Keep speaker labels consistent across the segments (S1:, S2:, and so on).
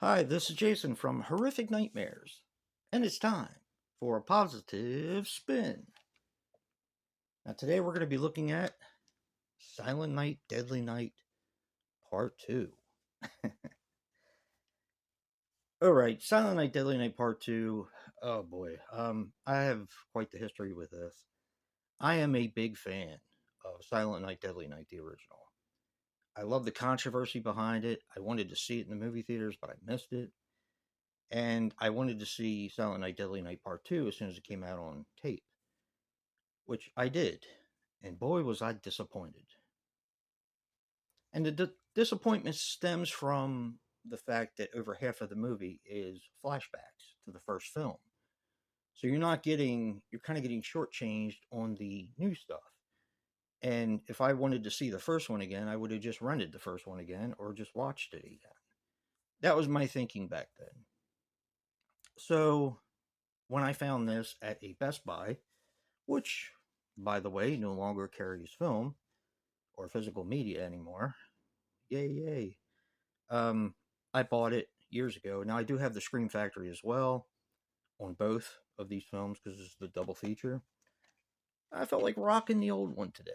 S1: Hi, this is Jason from Horrific Nightmares, and it's time for a positive spin. Now, today we're going to be looking at Silent Night, Deadly Night Part 2. All right, Silent Night, Deadly Night Part 2. Oh boy, I have quite the history with this. I am a big fan of Silent Night, Deadly Night, the original. I love the controversy behind it. I wanted to see it in the movie theaters, but I missed it. And I wanted to see Silent Night, Deadly Night Part 2 as soon as it came out on tape, which I did. And boy, was I disappointed. And the disappointment stems from the fact that over half of the movie is flashbacks to the first film. So you're kind of getting shortchanged on the new stuff. And if I wanted to see the first one again, I would have just rented the first one again or just watched it again. That was my thinking back then. So when I found this at a Best Buy, which, by the way, no longer carries film or physical media anymore, yay, yay. I bought it years ago. Now, I do have the Scream Factory as well on both of these films because it's the double feature. I felt like rocking the old one today.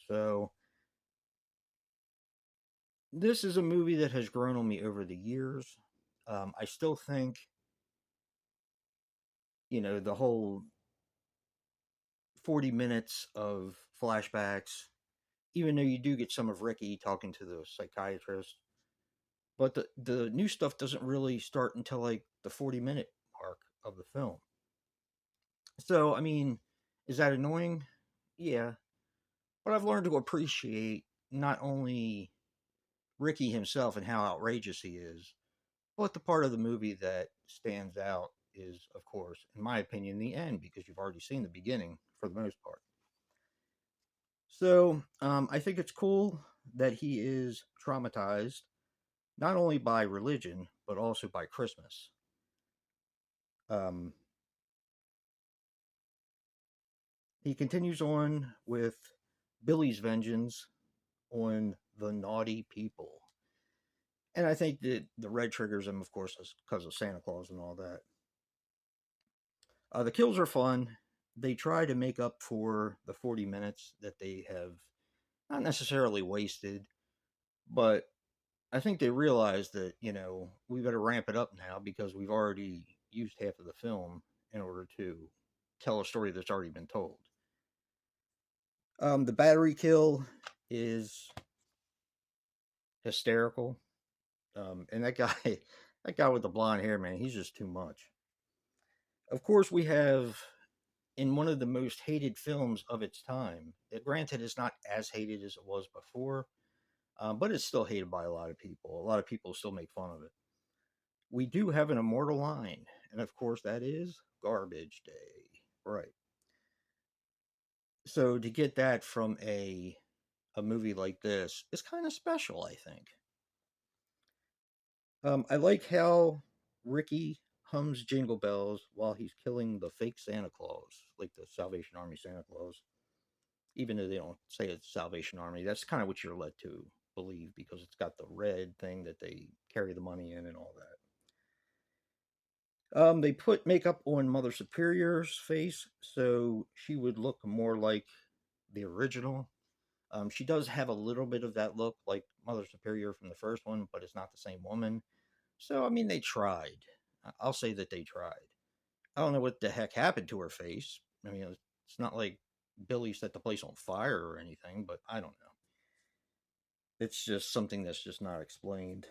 S1: So, this is a movie that has grown on me over the years. I still think, the whole 40 minutes of flashbacks, even though you do get some of Ricky talking to the psychiatrist, but the new stuff doesn't really start until like the 40-minute mark of the film. So, I mean, is that annoying? Yeah. But I've learned to appreciate not only Ricky himself and how outrageous he is, but the part of the movie that stands out is, of course, in my opinion, the end, because you've already seen the beginning for the most part. So, I think it's cool that he is traumatized not only by religion, but also by Christmas. Um, he continues on with Billy's vengeance on the naughty people. And I think that the red triggers him, of course, is because of Santa Claus and all that. The kills are fun. They try to make up for the 40 minutes that they have not necessarily wasted, but I think they realize that, we better ramp it up now because we've already used half of the film in order to tell a story that's already been told. The battery kill is hysterical. And that guy, that guy with the blonde hair, man, he's just too much. Of course, we have in one of the most hated films of its time. Granted, it's not as hated as it was before, but it's still hated by a lot of people. A lot of people still make fun of it. We do have an immortal line, and of course, that is Garbage Day. Right. So to get that from a movie like this is kind of special, I think. I like how Ricky hums Jingle Bells while he's killing the fake Santa Claus, like the Salvation Army Santa Claus. Even though they don't say it's Salvation Army, that's kind of what you're led to believe because it's got the red thing that they carry the money in and all that. They put makeup on Mother Superior's face so she would look more like the original. She does have a little bit of that look like Mother Superior from the first one, but it's not the same woman. So, I mean, they tried. I'll say that they tried. I don't know what the heck happened to her face. I mean, it's not like Billy set the place on fire or anything, but I don't know. It's just something that's just not explained.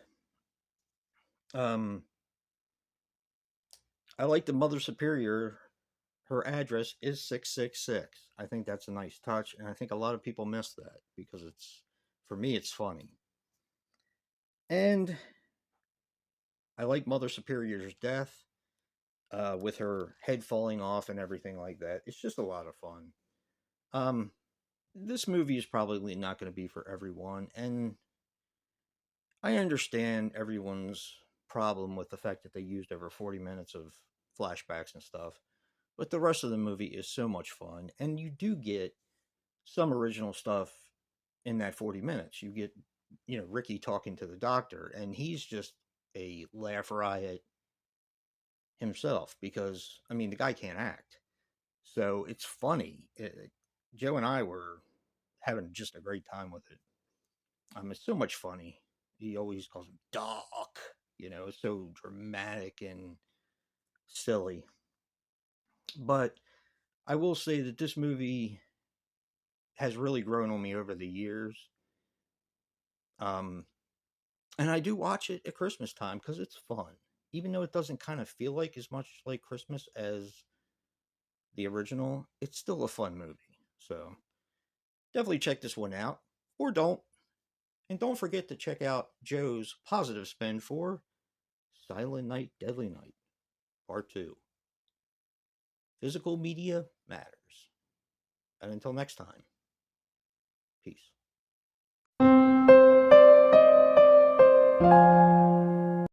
S1: Um, I like the Mother Superior. Her address is 666. I think that's a nice touch, and I think a lot of people miss that because for me, it's funny. And I like Mother Superior's death with her head falling off and everything like that. It's just a lot of fun. Um, this movie is probably not going to be for everyone, and I understand everyone's problem with the fact that they used over 40 minutes of flashbacks and stuff, but the rest of the movie is so much fun, and you do get some original stuff in that 40 minutes. You get, Ricky talking to the doctor, and he's just a laugh riot himself because, I mean, the guy can't act. So it's funny. Joe and I were having just a great time with it. It's so much funny. He always calls him Doc. It's so dramatic and silly. But I will say that this movie has really grown on me over the years. Um, and I do watch it at Christmas time because it's fun, even though it doesn't kind of feel like as much like Christmas as the original. It's still a fun movie. So definitely check this one out, or don't. And don't forget to check out Joe's positive spin for Silent Night, Deadly Night, Part 2. Physical media matters. And until next time, peace.